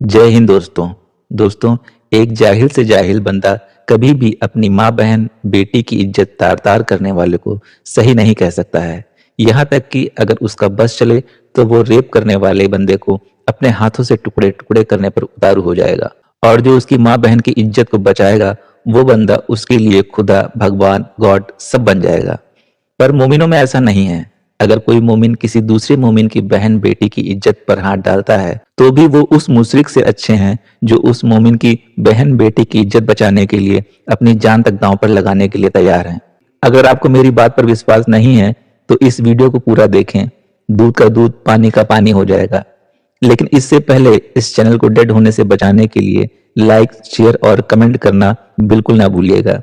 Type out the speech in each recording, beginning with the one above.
जय हिंद दोस्तों। दोस्तों, एक जाहिल से जाहिल बंदा कभी भी अपनी माँ बहन बेटी की इज्जत तार तार करने वाले को सही नहीं कह सकता है। यहाँ तक कि अगर उसका बस चले तो वो रेप करने वाले बंदे को अपने हाथों से टुकड़े टुकड़े करने पर उतारू हो जाएगा। और जो उसकी माँ बहन की इज्जत को बचाएगा वो बंदा उसके लिए खुदा, भगवान, गॉड सब बन जाएगा। पर मोमिनों में ऐसा नहीं है। अगर कोई मोमिन किसी दूसरे मोमिन की बहन बेटी की इज्जत पर हाथ डालता है तो भी वो उस मुशरिक से अच्छे हैं जो उस मोमिन की बहन बेटी की इज्जत बचाने के लिए अपनी जान तक दांव पर लगाने के लिए तैयार हैं। अगर आपको मेरी बात पर विश्वास नहीं है तो इस वीडियो को पूरा देखें। दूध का दूध, पानी का पानी हो जाएगा। लेकिन इससे पहले इस चैनल को डेड होने से बचाने के लिए लाइक, शेयर और कमेंट करना बिल्कुल ना भूलिएगा।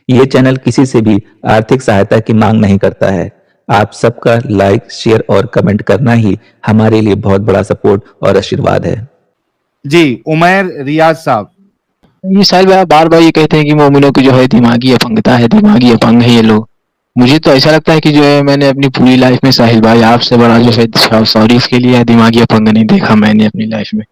ये चैनल किसी से भी आर्थिक सहायता की मांग नहीं करता है। आप सबका लाइक, शेयर और कमेंट करना ही हमारे लिए बहुत बड़ा सपोर्ट और आशीर्वाद है। जी, उमैर रियाज साहब। ये साहिल भाई बार बार ये कहते हैं कि मोमिनों की जो है दिमागी अपंगता है, दिमागी अपंग है ये लोग। मुझे तो ऐसा लगता है कि जो है मैंने अपनी पूरी लाइफ में साहिल भाई आपसे बड़ा जो है सॉरी इसके लिए दिमागी अपंग नहीं देखा मैंने अपनी लाइफ में।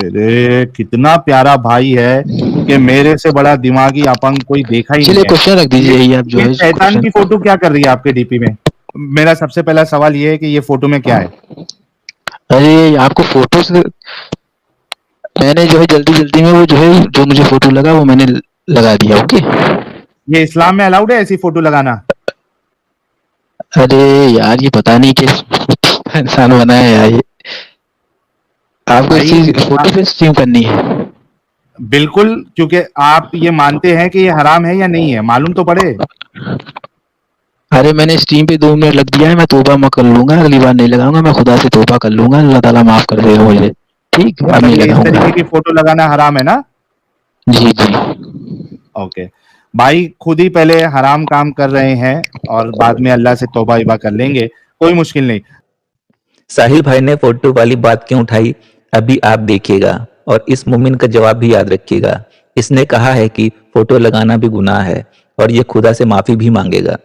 रे, कितना प्यारा भाई है कि मेरे से बड़ा दिमागी अपंग कोई देखा ही नहीं चलिए है। क्वेश्चन रख दीजिए यही आप जो ये है शैतान की फोटो क्या कर रही है आपके डीपी में? मेरा सबसे पहला सवाल ये है कि ये फोटो में क्या है? अरे आपको फोटो से मैंने जो है जल्दी जल्दी में वो जो है जो मुझे फोटो लगा वो मैंने लगा दिया। ओके, ये इस्लाम में अलाउड है ऐसी फोटो लगाना? अरे यार ये पता नहीं किस इंसान बना है यार ये। आपको इस चीज फोटो पे स्ट्रीम करनी है? बिल्कुल, क्योंकि आप ये मानते हैं कि ये हराम है या नहीं है, मालूम तो पड़े। अरे मैंने स्ट्रीम पे 2 मिनट लग दिया है, मैं तौबा मैं कर लूंगा, अगली बार नहीं लगाऊंगा, मैं खुदा से तौबा कर लूंगा, अल्लाह ताला माफ कर देगा मुझे। ठीक, अब नहीं ये इस लगाऊंगा। तरीके की फोटो लगाना हराम है ना? जी जी। ओके भाई, खुद ही पहले हराम काम कर रहे हैं और बाद में अल्लाह से तौबा इबा कर लेंगे, कोई मुश्किल नहीं। साहिल भाई ने फोटो वाली बात क्यों उठाई अभी आप देखिएगा और इस मोमिन का जवाब भी याद रखिएगा। इसने कहा है कि फोटो लगाना भी गुनाह है और ये खुदा से माफी भी मांगेगा।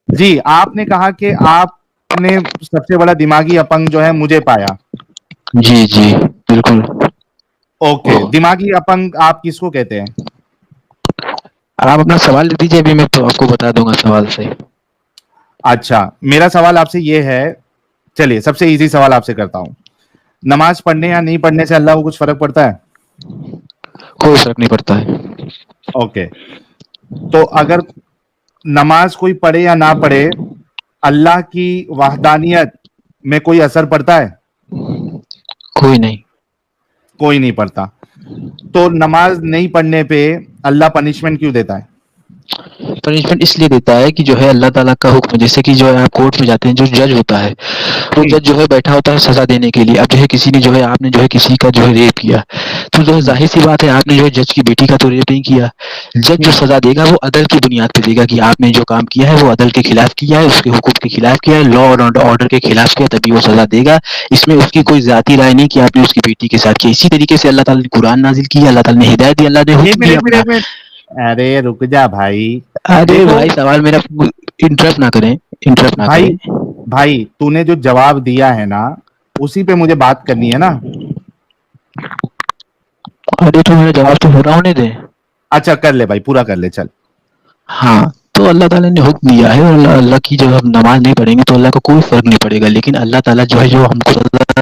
जी, आपने कहा कि आपने सबसे बड़ा दिमागी अपंग जो है मुझे पाया। जी जी बिल्कुल। ओके, दिमागी अपंग आप किसको कहते हैं? आप अपना सवाल दे दीजिए, अभी मैं तो आपको बता दूंगा सवाल से। अच्छा, मेरा सवाल आपसे ये है, चलिए सबसे इजी सवाल आपसे करता हूँ। नमाज पढ़ने या नहीं पढ़ने से अल्लाह को कुछ फर्क पड़ता है? कोई फर्क नहीं पड़ता है। ओके, तो अगर नमाज कोई पढ़े या ना पढ़े, अल्लाह की वहदानियत में कोई असर पड़ता है? कोई नहीं। कोई नहीं पड़ता। तो नमाज नहीं पढ़ने पे अल्लाह पनिशमेंट क्यों देता है? पनिशमेंट इसलिए देता है कि जो है अल्लाह ताला का हुक्म, जैसे कि जो है आप कोर्ट में जाते हैं, जो जज होता है वो जज जो है बैठा होता है सजा देने के लिए। अब जो है किसी ने जो है आपने जो है किसी का जो है रेप किया, तो जो है जाहिर सी बात है आपने जो है जज की बेटी का तो रेप नहीं किया। जज जो सजा देगा वो अदल की बुनियाद पे देगा कि आपने जो काम किया है वो अदल के खिलाफ किया है, उसके हुकूम के खिलाफ किया है, लॉ और ऑर्डर के खिलाफ किया, तभी वो सजा देगा। इसमें उसकी कोई जाती राय नहीं कि आपने उसकी बेटी के साथ किया। इसी तरीके से अल्लाह ताला ने कुरान नाजिल किया, अल्लाह ताला ने हिदायत दी, अल्लाह ने हुक्म दिया अपना। अरे रुक जा भाई। अरे भाई सवाल मेरा इंटरप्ट ना करें, इंटरप्ट ना भाई करें। भाई तूने जो जवाब दिया है ना उसी पे मुझे बात करनी है ना। अरे तो मेरा जवाब तो पूरा होने दे। अच्छा कर ले भाई, पूरा कर ले चल। हाँ, तो अल्लाह ताला ने हुक्म दिया है और अल्लाह की जब हम नमाज नहीं पढ़ेंगे तो अल्लाह को कोई फर्क नहीं पड़ेगा, लेकिन अल्लाह ताला जो है जो हमको सज़ा देगा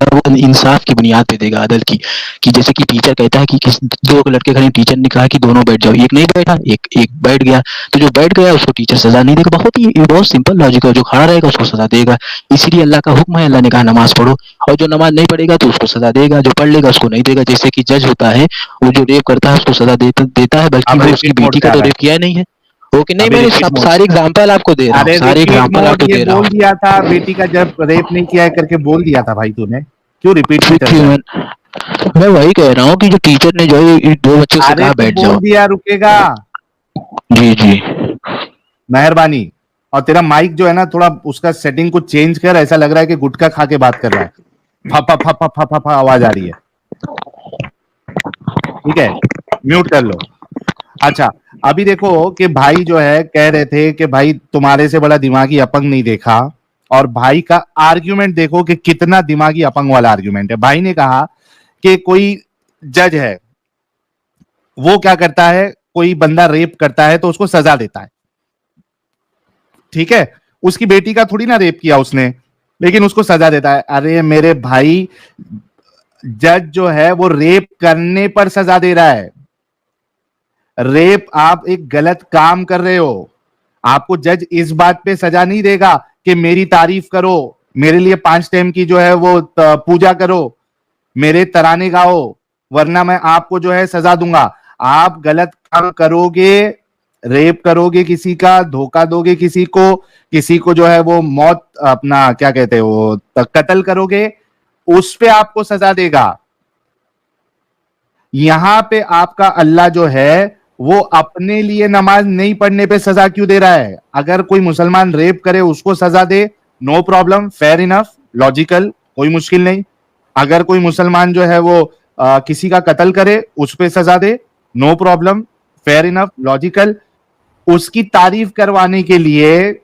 वो इंसाफ की बुनियाद पे देगा, अदल की। कि जैसे कि टीचर कहता है कि किस 2 लड़के खड़े, टीचर ने कहा कि दोनों बैठ जाओ, एक नहीं बैठा, एक बैठ गया, तो जो बैठ गया उसको टीचर सजा नहीं देगा। बहुत सिंपल लॉजिक है, जो खड़ा रहेगा उसको सजा देगा। इसीलिए अल्लाह का हुक्म है, अल्लाह ने कहा नमाज पढ़ो, और जो नमाज नहीं पढ़ेगा तो उसको सजा देगा, जो पढ़ लेगा उसको नहीं देगा। जैसे कि जज होता है वो जो रेप करता है उसको सजा देता है, बल्कि वो उसकी बेटी का तो रेप किया नहीं है। ओके, नहीं मैंने सब सारे एग्जांपल आपको दे रहा हूँ, सारे एग्जांपल आपको दे रहा हूँ। बोल दिया था बेटी का जब रेप नहीं किया है करके बोल दिया था भाई, तूने क्यों रिपीट नहीं कर रहा? मैं वही कह रहा हूँ कि जो टीचर ने जो है 2 बच्चों से कहा बैठ जाओ। बोल दिया, रुकेगा? जी जी मेहरबानी। और तेरा माइक जो है ना थोड़ा उसका सेटिंग को चेंज कर, ऐसा लग रहा है कि गुटखा खा के बात कर रहा है, फा फा फा फा फा आवाज आ रही है। ठीक है, म्यूट कर लो। अच्छा, अभी देखो कि भाई जो है कह रहे थे कि भाई तुम्हारे से बड़ा दिमागी अपंग नहीं देखा, और भाई का आर्ग्यूमेंट देखो कि कितना दिमागी अपंग वाला आर्ग्यूमेंट है। भाई ने कहा कि कोई जज है, वो क्या करता है, कोई बंदा रेप करता है तो उसको सजा देता है, ठीक है, उसकी बेटी का थोड़ी ना रेप किया उसने, लेकिन उसको सजा देता है। अरे मेरे भाई, जज जो है वो रेप करने पर सजा दे रहा है। रेप, आप एक गलत काम कर रहे हो, आपको जज इस बात पे सजा नहीं देगा कि मेरी तारीफ करो, मेरे लिए 5 टाइम की जो है वो पूजा करो, मेरे तराने गाओ, वरना मैं आपको जो है सजा दूंगा। आप गलत काम करोगे, रेप करोगे किसी का, धोखा दोगे किसी को जो है वो मौत, अपना क्या कहते हैं वो, कत्ल करोगे, उस पे आपको सजा देगा। यहां पे आपका अल्लाह जो है वो अपने लिए नमाज नहीं पढ़ने पे सजा क्यों दे रहा है? अगर कोई मुसलमान रेप करे उसको सजा दे, no problem, fair enough, logical, कोई मुश्किल नहीं। अगर कोई मुसलमान जो है वो किसी का कत्ल करे उस पे सजा दे, no problem, fair enough, logical. उसकी तारीफ करवाने के लिए,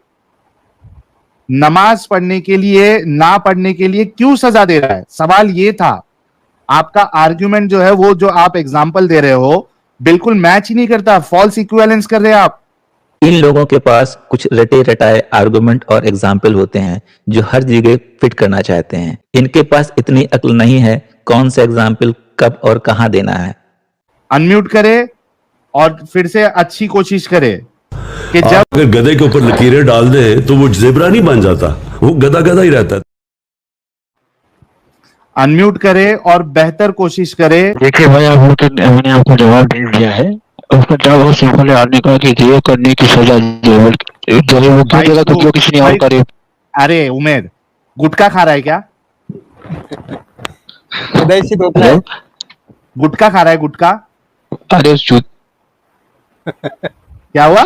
नमाज पढ़ने के लिए, ना पढ़ने के लिए क्यों सजा दे रहा है? सवाल ये था। आपका आर्ग्यूमेंट जो है वो, जो आप एग्जाम्पल दे रहे हो, बिल्कुल मैच ही नहीं करता, फॉल्स इक्विवेलेंस कर रहे हैं आप। इन लोगों के पास कुछ रटे रटाए आर्गुमेंट और एग्जाम्पल होते हैं जो हर जगह फिट करना चाहते हैं। इनके पास इतनी अक्ल नहीं है कौन सा एग्जाम्पल कब और कहां देना है। अनम्यूट करे और फिर से अच्छी कोशिश करे कि जब अगर गधे के ऊपर लकीरें डाल दे तो वो जेबरा नहीं बन जाता, वो गधा गधा ही रहता है। अनम्यूट करे और बेहतर कोशिश करे। देखिए भाई, मैंने आपको जवाब दे दिया है। उसका जवाब बहुत सिंपल है, आपने कहा कि ये करने की सजा जो है वो क्यों देगा, तो क्यों किसी ने और करे। अरे उमेर, गुटखा खा रहा है क्या? गुटखा खा रहा है, गुटखा? अरे चूत, क्या हुआ?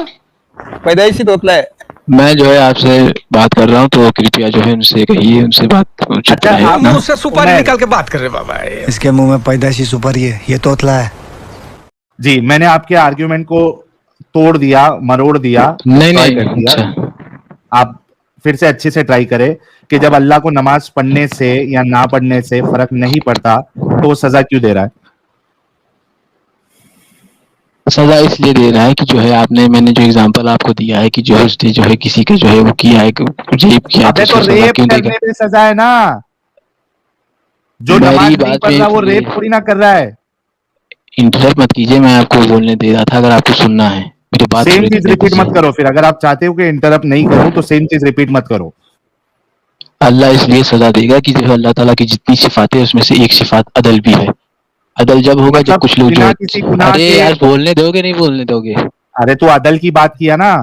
पैदाइशी तोतला है। मैं जो है आपसे बात कर रहा हूँ, तो कृपया जो है उनसे कहिए, उनसे बात चुप अच्छा, रहे आप ना। उससे सुपारी निकाल के बात कर रहे बाबा। इसके मुंह में पैदाइशी सुपारी है, ये तोतला है। जी, मैंने आपके आर्ग्यूमेंट को तोड़ दिया, मरोड़ दिया, नहीं ट्राई नहीं, कर दिया। अच्छा आप फिर से अच्छे से ट्राई करें कि जब अल्लाह को नमाज पढ़ने से या ना पढ़ने से फर्क नहीं पड़ता तो वो सजा क्यों दे रहा है? सजा इसलिए दे रहा है कि जो है आपने, मैंने जो एग्जांपल आपको दिया है कि जो है उसने जो है किसी का जो है वो किया है, रेप किया, अबे तो उसको सजा रेप क्यों देगा? करने पे सजा है ना, जो मेरी नमाज नहीं बात पढ़ में रहा वो रेप थोड़ी ना कर रहा है। इंटरप्ट मत कीजिए, मैं आपको बोलने दे रहा था, अगर आपको सुनना है मेरी बात सेम पूरी चीज करने रिपीट मत दीजिए। करो, फिर अगर आप चाहते हो कि इंटरप्ट नहीं करूं तो सेम चीज रिपीट मत करो। अल्लाह इसलिए सजा देगा कि जो है अल्लाह ताला की जितनी सिफातें उसमें से एक सिफात अदल भी है। अदल जब होगा जब मतलब कुछ लोग जो बिना है, किसी गुनाह अरे के। यार बोलने दोगे नहीं बोलने दोगे? अरे तू अदल की बात किया ना।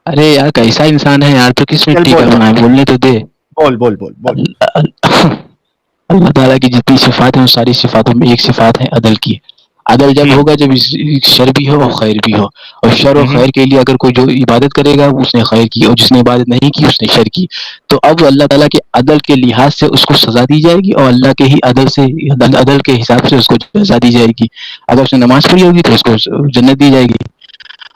अरे यार कैसा इंसान है यार, तो किस चल मिट्टी का बोल बना है, बोलने तो दे। बोल बोल बोल बोल। अल्लाह ताला की जितनी सिफात है उन सारी सिफातों में एक सिफात है अदल की। अदल जब होगा जब शर भी हो और खैर भी हो, और शर और खैर के लिए अगर कोई जो इबादत करेगा उसने खैर की, और जिसने इबादत नहीं की उसने शर की। तो अब अल्लाह ताला के अदल के लिहाज से उसको सजा दी जाएगी, और अल्लाह के ही अदल से, अदल के हिसाब से उसको सजा दी जाएगी। अगर उसने नमाज पढ़ी होगी तो उसको जन्नत दी जाएगी,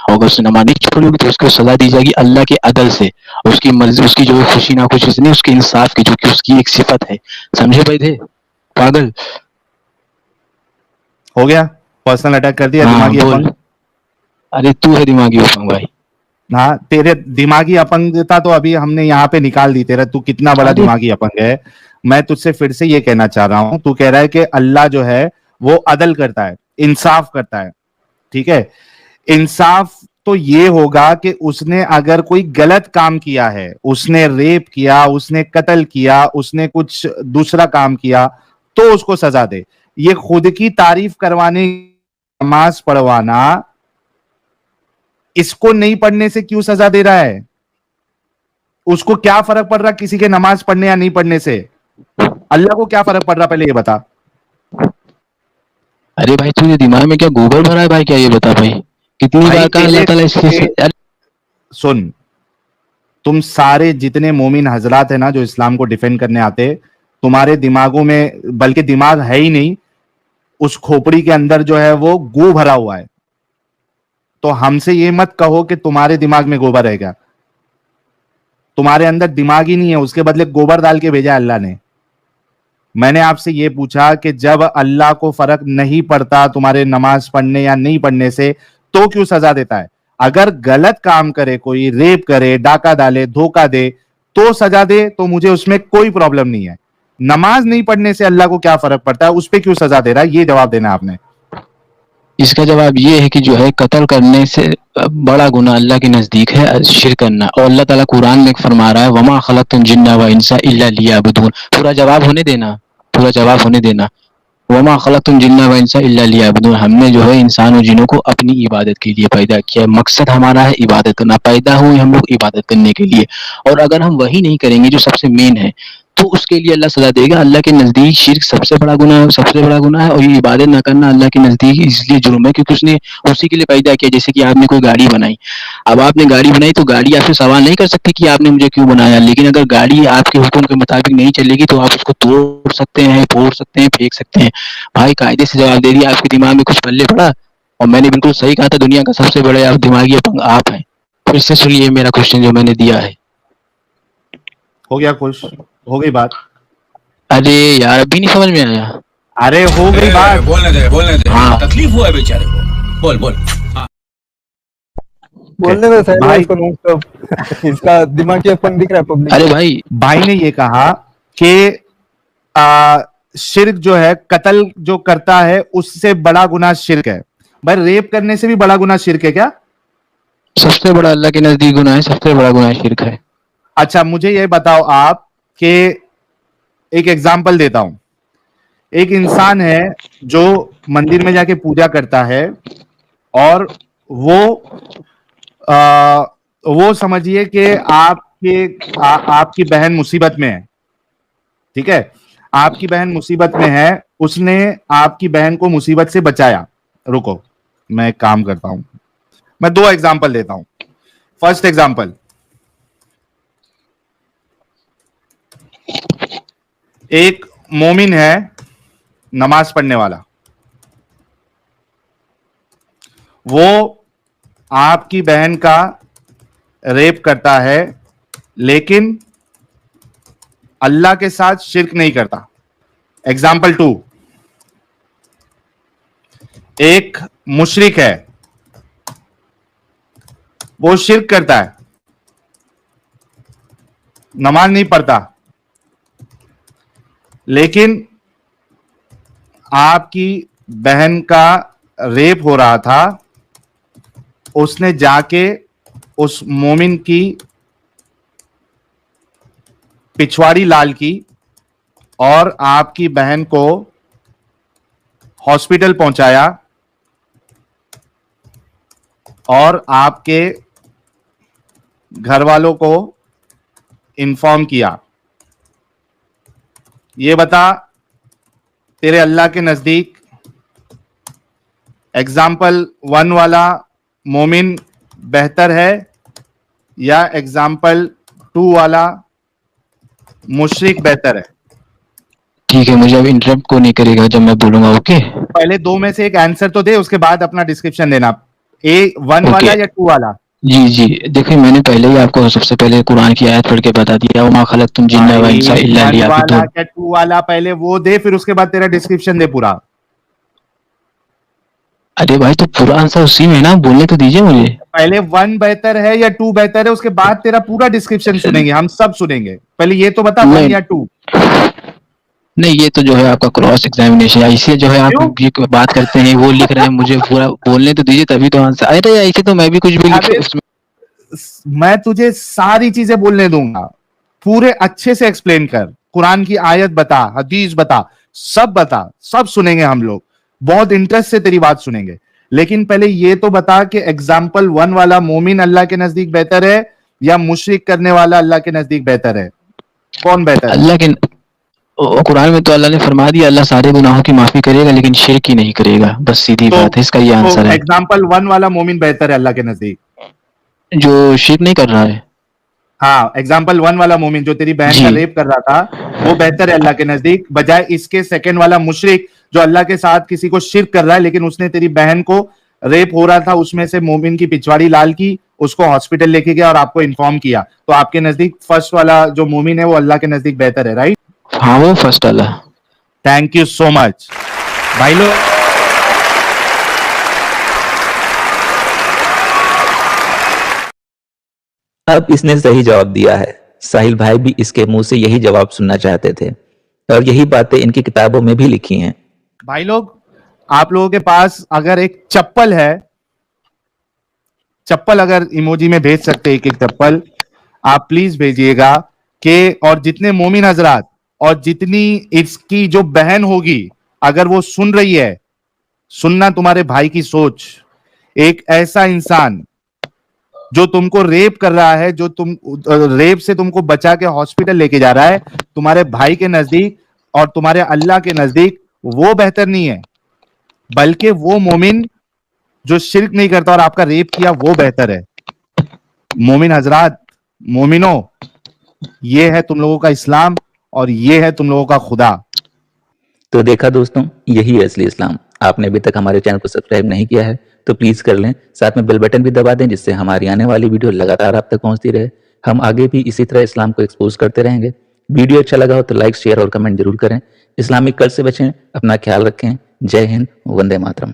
और अगर उसने नमाज नहीं पढ़ी होगी तो उसको सजा दी जाएगी अल्लाह के अदल से। उसकी मर्जी, उसकी जो खुशी ना खुशी से नहीं, उसके इंसाफ की, जो कि उसकी एक सिफत है। समझे भाई थे पागल? हो गया, पर्सनल अटैक कर दिया, हाँ दिमागी बोल। अपंग। अरे तू है दिमागी अपंग भाई। हाँ, तेरे दिमागी अपंगता तो अभी हमने यहाँ पे निकाल दी, तेरा तू कितना बड़ा अरे दिमागी अपंग है। मैं तुझसे फिर से ये कहना चाह रहा हूं, तू कह रहा है कि अल्लाह जो है वो अदल करता है, इंसाफ करता है, ठीक है। इंसाफ तो ये होगा कि उसने अगर कोई गलत काम किया है, उसने रेप किया, उसने कत्ल किया, उसने कुछ दूसरा काम किया, तो उसको सजा दे। ये खुद की तारीफ करवाने, नमाज पढ़वाना, इसको नहीं पढ़ने से क्यों सजा दे रहा है? उसको क्या फर्क पड़ रहा किसी के नमाज पढ़ने या नहीं पढ़ने से? अल्लाह को क्या फर्क पड़ रहा, पहले ये बता। अरे भाई तुझे दिमाग में क्या गोबर भरा है भाई? क्या ये बता भाई, कितनी भाई बार कहा अल्लाह ताला इसके सुन, तुम सारे जितने मोमिन हजरात है ना जो इस्लाम को डिफेंड करने आते, तुम्हारे दिमागों में, बल्कि दिमाग है ही नहीं, उस खोपड़ी के अंदर जो है वो गू भरा हुआ है। तो हमसे ये मत कहो कि तुम्हारे दिमाग में गोबर है, क्या तुम्हारे अंदर दिमाग ही नहीं है, उसके बदले गोबर डाल के भेजा अल्लाह ने। मैंने आपसे ये पूछा कि जब अल्लाह को फर्क नहीं पड़ता तुम्हारे नमाज पढ़ने या नहीं पढ़ने से, तो क्यों सजा देता है? अगर गलत काम करे, कोई रेप करे, डाका डाले, धोखा दे, तो सजा दे, तो मुझे उसमें कोई प्रॉब्लम नहीं है। नमाज नहीं पढ़ने से अल्लाह को क्या फर्क पड़ता है, उस पर क्यों सजा दे रहा है? ये जवाब देना आपने। इसका जवाब ये है कि जो है कत्ल करने से बड़ा गुनाह अल्लाह के नजदीक है शिर्क करना, और अल्लाह ताला कुरान में फरमा रहा है वमा खलक़तुल जिन्ना व इंसा इल्ला लियअबुदून। पूरा जवाब होने देना। वमा खलक़तुल जिन्ना व इंसा इल्ला लियअबुदून। हमने जो है इंसान और जिनों को अपनी इबादत के लिए पैदा किया, मकसद हमारा है इबादत करना, पैदा हुए हम लोग इबादत करने के लिए, और अगर हम वही नहीं करेंगे जो सबसे मेन है, तो उसके लिए अल्लाह सजा देगा। अल्लाह के नजदीक शिर्क सबसे बड़ा गुनाह है, और ये इबादत ना करना अल्लाह के नजदीक इसलिए जुर्म है क्योंकि उसने उसी के लिए पैदा किया। जैसे कि आपने कोई गाड़ी बनाई, अब आपने गाड़ी बनाई तो गाड़ी आपसे सवाल नहीं कर सकती कि आपने मुझे क्यों बनाया, लेकिन अगर गाड़ी आपके हुक्म के मुताबिक नहीं चलेगी तो आप उसको तोड़ सकते हैं, फोड़ सकते हैं, फेंक सकते हैं। भाई कायदे से जवाब दे दिया, आपके दिमाग में कुछ पल्ले पड़ा, और मैंने बिल्कुल सही कहा था, दुनिया का सबसे बड़े आप दिमागी अपंग आप हैं। फिर से सुनिए मेरा क्वेश्चन जो मैंने दिया है। हो गया खुश? हो गई बात? अरे यार अभी नहीं समझ में आया? अरे हो गई बात? बोलने दे हाँ। तकलीफ हुआ है बेचारे को, बोल बोलने में सही भाई- इसको नॉनस्टॉप इसका दिमाग की अपन दिख रहा है पब्लिक। अरे भाई ने ये कहा कि शिर्क जो है, कत्ल जो करता है उससे बड़ा गुनाह शिर्क है। भाई रेप करने से भी बड़ा गुनाह शिर्क है क्या? सबसे बड़ा अल्लाह के नजदीक गुनाह है, सबसे बड़ा गुनाह शिर्क है। अच्छा मुझे ये बताओ आप कि एक एग्जाम्पल देता हूं। एक इंसान है जो मंदिर में जाके पूजा करता है, और वो समझिए कि आपकी बहन मुसीबत में है, ठीक है? आपकी बहन मुसीबत में है, उसने आपकी बहन को मुसीबत से बचाया। रुको मैं एक काम करता हूं, मैं 2 एग्जाम्पल देता हूं। फर्स्ट एग्जाम्पल, एक मोमिन है नमाज पढ़ने वाला, वो आपकी बहन का रेप करता है, लेकिन अल्लाह के साथ शिर्क नहीं करता। एग्जाम्पल 2, एक मुशरिक है, वो शिर्क करता है, नमाज नहीं पढ़ता, लेकिन आपकी बहन का रेप हो रहा था, उसने जाके उस मोमिन की पिछवाड़ी लाल की और आपकी बहन को हॉस्पिटल पहुंचाया और आपके घर वालों को इन्फॉर्म किया। ये बता तेरे अल्लाह के नजदीक एग्जाम्पल 1 वाला मोमिन बेहतर है या एग्जाम्पल 2 वाला मुशरिक बेहतर है? ठीक है, मुझे अब इंटरप्ट को नहीं करेगा जब मैं बोलूंगा। ओके, पहले 2 में से एक आंसर तो दे, उसके बाद अपना डिस्क्रिप्शन देना। 1 वाला या 2 वाला? जी देखिए, मैंने पहले ही आपको सबसे पहले कुरान की आयत पढ़ के बता दिया, वमा खलक़तुल जिन्ना व इंसा इल्ला 1 वाला लियअबुदून। या 2 वाला? पहले वो दे, फिर उसके बाद तेरा डिस्क्रिप्शन दे पूरा। अरे भाई तो पूरा आंसर उसी में है ना, बोलने तो दीजिए मुझे। पहले 1 बेहतर है या 2 बेहतर है, उसके बाद तेरा पूरा डिस्क्रिप्शन सुनेंगे, हम सब सुनेंगे। पहले ये तो बता 1 नहीं। या 2? नहीं, ये तो जो है आपका क्रॉस एग्जामिनेशन है, इसे जो है आप क्यों? ये बात करते हैं, वो लिख रहे हैं, मुझे पूरा बोलने तो दीजिए तभी तो आंसर। अरे ऐसे तो मैं भी कुछ भी लिख अबे, उसमें। मैं तुझे सारी चीजें बोलने दूंगा, पूरे अच्छे से एक्सप्लेन कर, कुरान की आयत बता, हदीस बता, सब सुनेंगे हम लोग, बहुत इंटरेस्ट से तेरी बात सुनेंगे। लेकिन पहले ये तो बता कि एग्जाम्पल 1 वाला मोमिन अल्लाह के नजदीक बेहतर है या मुशरिक करने वाला अल्लाह के नजदीक बेहतर है? कौन बेहतर है? अल्लाह के कुरान में तो अल्लाह ने फरमा दिया अल्लाह सारे गुनाहों की माफी करेगा लेकिन शिर्क ही नहीं करेगा, बस सीधी बात है, इसका ये आंसर है। एग्जाम्पल 1 वाला मोमिन बेहतर है अल्लाह के नजदीक? जो शिर्क नहीं कर रहा है। हाँ, एग्जाम्पल 1 वाला मोमिन जो तेरी बहन का जी। रेप कर रहा था, वो बेहतर है अल्लाह के नजदीक, बजाय इसके सेकंड वाला मुशरिक जो अल्लाह के साथ किसी को शिर्क कर रहा है, लेकिन उसने तेरी बहन को रेप हो रहा था उसमें से मोमिन की पिछवाड़ी लाल की, उसको हॉस्पिटल लेके गया और आपको इन्फॉर्म किया। तो आपके नजदीक फर्स्ट वाला जो मोमिन है वो अल्लाह के नजदीक बेहतर है, राइट? हाँ वो फर्स्ट वाला। थैंक यू सो मच भाई लोग। अब इसने सही जवाब दिया है। साहिल भाई भी इसके मुंह से यही जवाब सुनना चाहते थे और यही बातें इनकी किताबों में भी लिखी हैं। भाई लोग, आप लोगों के पास अगर एक चप्पल है, चप्पल अगर इमोजी में भेज सकते एक एक चप्पल आप प्लीज भेजिएगा कि, और जितने मोमिन हजरात और जितनी इसकी जो बहन होगी अगर वो सुन रही है, सुनना तुम्हारे भाई की सोच। एक ऐसा इंसान जो तुमको रेप कर रहा है, जो तुम रेप से तुमको बचा के हॉस्पिटल लेके जा रहा है, तुम्हारे भाई के नजदीक और तुम्हारे अल्लाह के नजदीक वो बेहतर नहीं है, बल्कि वो मोमिन जो शिर्क नहीं करता और आपका रेप किया वो बेहतर है। मोमिन हजरात, मोमिनो, ये है तुम लोगों का इस्लाम और ये है तुम लोगों का खुदा। तो देखा दोस्तों, यही है असली इस्लाम। आपने अभी तक हमारे चैनल को सब्सक्राइब नहीं किया है तो प्लीज कर लें, साथ में बेल बटन भी दबा दें जिससे हमारी आने वाली वीडियो लगातार आप तक पहुंचती रहे। हम आगे भी इसी तरह इस्लाम को एक्सपोज करते रहेंगे। वीडियो अच्छा लगा हो तो लाइक, शेयर और कमेंट जरूर करें। इस्लामिक कर्ज से बचें, अपना ख्याल रखें। जय हिंद, वंदे मातरम।